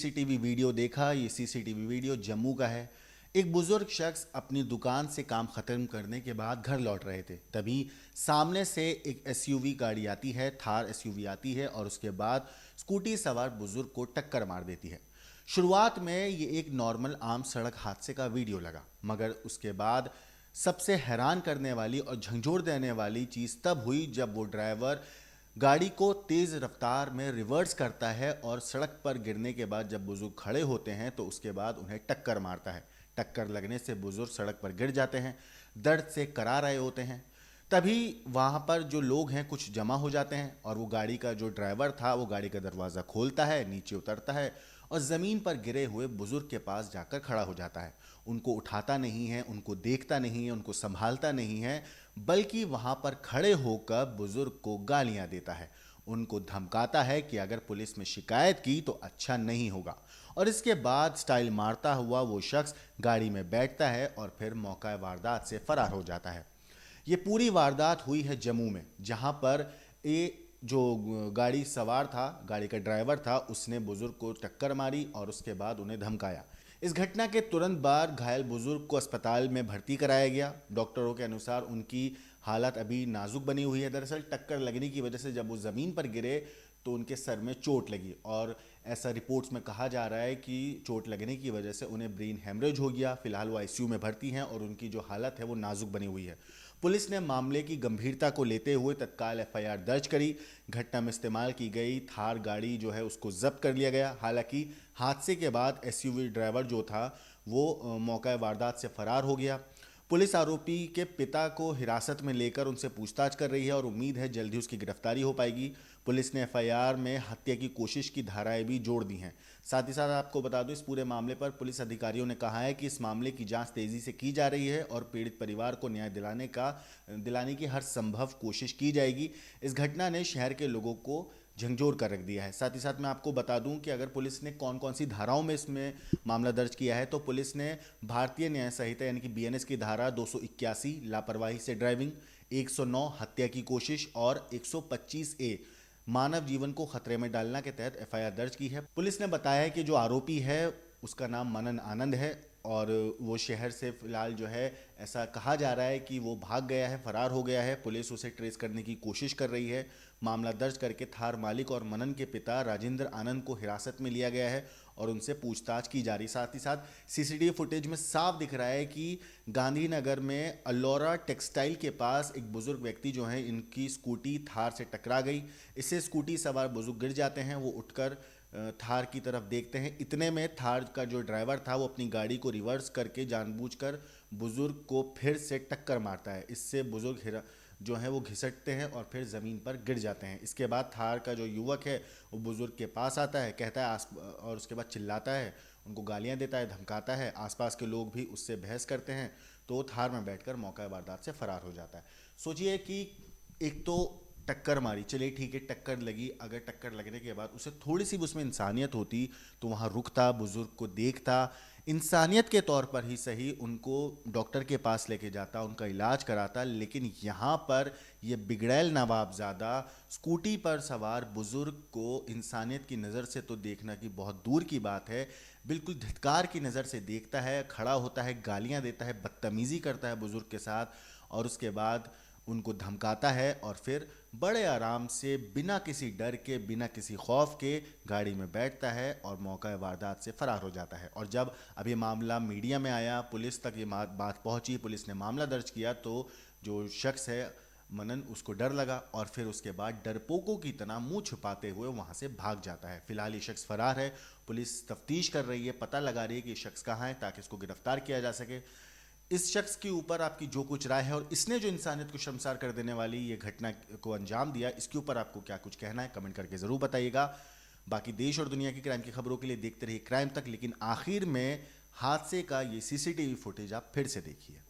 CCTV video देखा। ये CCTV video Jammu का है। एक बुजुर्ग शख्स अपनी दुकान से काम खत्म करने के बाद घर लौट रहे थे, तभी सामने से एक एसयूवी गाड़ी आती है, थार एसयूवी आती है और उसके बाद स्कूटी सवार बुजुर्ग को टक्कर मार देती है। शुरुआत में ये एक नॉर्मल आम सड़क हादसे का वीडियो लगा, मगर उसके बाद सबसे हैरान करने वाली और झंझोर देने वाली चीज़ तब हुई जब वो ड्राइवर गाड़ी को तेज़ रफ्तार में रिवर्स करता है और सड़क पर गिरने के बाद जब बुजुर्ग खड़े होते हैं तो उसके बाद उन्हें टक्कर मारता है। टक्कर लगने से बुजुर्ग सड़क पर गिर जाते हैं, दर्द से करा रहे होते हैं। तभी वहाँ पर जो लोग हैं कुछ जमा हो जाते हैं और वो गाड़ी का जो ड्राइवर था वो गाड़ी का दरवाज़ा खोलता है, नीचे उतरता है और ज़मीन पर गिरे हुए बुजुर्ग के पास जाकर खड़ा हो जाता है। उनको उठाता नहीं है, उनको देखता नहीं है, उनको संभालता नहीं है, बल्कि वहाँ पर खड़े होकर बुजुर्ग को गालियाँ देता है। उनको धमकाता है कि अगर पुलिस में शिकायत की तो अच्छा नहीं होगा। और इसके बाद स्टाइल मारता हुआ वो शख्स गाड़ी में बैठता है और फिर मौका वारदात से फरार हो जाता है। ये पूरी वारदात हुई है जम्मू में, जहाँ पर ये जो गाड़ी सवार था, गाड़ी का ड्राइवर था, उसने बुजुर्ग को टक्कर मारी और उसके बाद उन्हें धमकाया। इस घटना के तुरंत बाद घायल बुजुर्ग को अस्पताल में भर्ती कराया गया। डॉक्टरों के अनुसार उनकी हालत अभी नाजुक बनी हुई है। दरअसल टक्कर लगने की वजह से जब वो ज़मीन पर गिरे तो उनके सर में चोट लगी और ऐसा रिपोर्ट्स में कहा जा रहा है कि चोट लगने की वजह से उन्हें ब्रेन हेमरेज हो गया। फिलहाल वो आईसीयू में भर्ती हैं और उनकी जो हालत है वो नाजुक बनी हुई है। पुलिस ने मामले की गंभीरता को लेते हुए तत्काल एफआईआर दर्ज करी। घटना में इस्तेमाल की गई थार गाड़ी जो है उसको जब्त कर लिया गया। हालांकि हादसे के बाद एसयूवी ड्राइवर जो था वो मौका वारदात से फरार हो गया। पुलिस आरोपी के पिता को हिरासत में लेकर उनसे पूछताछ कर रही है और उम्मीद है जल्द ही उसकी गिरफ्तारी हो पाएगी। पुलिस ने एफआईआर में हत्या की कोशिश की धाराएं भी जोड़ दी हैं। साथ ही साथ आपको बता दूं, इस पूरे मामले पर पुलिस अधिकारियों ने कहा है कि इस मामले की जांच तेजी से की जा रही है और पीड़ित परिवार को न्याय दिलाने की हर संभव कोशिश की जाएगी। इस घटना ने शहर के लोगों को झंझोर कर रख दिया है। साथ ही साथ मैं आपको बता दूं कि अगर पुलिस ने कौन कौन सी धाराओं में इसमें मामला दर्ज किया है, तो पुलिस ने भारतीय न्याय संहिता यानी कि बीएनएस की धारा 281 लापरवाही से ड्राइविंग, 109 हत्या की कोशिश और 125 ए मानव जीवन को खतरे में डालना के तहत एफआईआर दर्ज की है। पुलिस ने बताया है कि जो आरोपी है उसका नाम मनन आनंद है और वो शहर से फिलहाल जो है ऐसा कहा जा रहा है कि वो भाग गया है, फरार हो गया है। पुलिस उसे ट्रेस करने की कोशिश कर रही है। मामला दर्ज करके थार मालिक और मनन के पिता राजेंद्र आनंद को हिरासत में लिया गया है और उनसे पूछताछ की जा रही। साथ ही साथ सीसीटीवी फुटेज में साफ दिख रहा है कि गांधीनगर में अल्लोरा टेक्सटाइल के पास एक बुजुर्ग व्यक्ति जो है इनकी स्कूटी थार से टकरा गई। इससे स्कूटी सवार बुजुर्ग गिर जाते हैं। वो उठकर थार की तरफ देखते हैं। इतने में थार का जो ड्राइवर था वो अपनी गाड़ी को रिवर्स करके जानबूझकर बुजुर्ग को फिर से टक्कर मारता है। इससे बुजुर्ग जो है वो घिसटते हैं और फिर ज़मीन पर गिर जाते हैं। इसके बाद थार का जो युवक है वो बुजुर्ग के पास आता है, कहता है और उसके बाद चिल्लाता है, उनको गालियां देता है, धमकाता है। आसपास के लोग भी उससे बहस करते हैं तो थार में बैठकर मौका वारदात से फरार हो जाता है। सोचिए कि एक तो टक्कर मारी, चलिए ठीक है टक्कर लगी, अगर टक्कर लगने के बाद उसे थोड़ी सी उसमें इंसानियत होती तो वहाँ रुकता, बुजुर्ग को देखता, इंसानियत के तौर पर ही सही उनको डॉक्टर के पास लेके जाता, उनका इलाज कराता। लेकिन यहाँ पर ये बिगड़ैल नवाबजादा स्कूटी पर सवार बुजुर्ग को इंसानियत की नज़र से तो देखना कि बहुत दूर की बात है, बिल्कुल धिक्कार की नज़र से देखता है, खड़ा होता है, गालियाँ देता है, बदतमीज़ी करता है बुजुर्ग के साथ और उसके बाद उनको धमकाता है और फिर बड़े आराम से बिना किसी डर के, बिना किसी खौफ के गाड़ी में बैठता है और मौका वारदात से फरार हो जाता है। और जब अब ये मामला मीडिया में आया, पुलिस तक ये बात पहुंची, पुलिस ने मामला दर्ज किया, तो जो शख्स है मनन, उसको डर लगा और फिर उसके बाद डरपोकों की तरह मुंह छुपाते हुए वहां से भाग जाता है। फिलहाल ये शख्स फरार है। पुलिस तफ्तीश कर रही है, पता लगा रही है कि ये शख्स कहाँ है ताकि इसको गिरफ्तार किया जा सके। इस शख्स के ऊपर आपकी जो कुछ राय है और इसने जो इंसानियत को शर्मसार कर देने वाली ये घटना को अंजाम दिया, इसके ऊपर आपको क्या कुछ कहना है कमेंट करके ज़रूर बताइएगा। बाकी देश और दुनिया की क्राइम की खबरों के लिए देखते रहिए क्राइम तक, लेकिन आखिर में हादसे का ये सीसीटीवी फुटेज आप फिर से देखिए।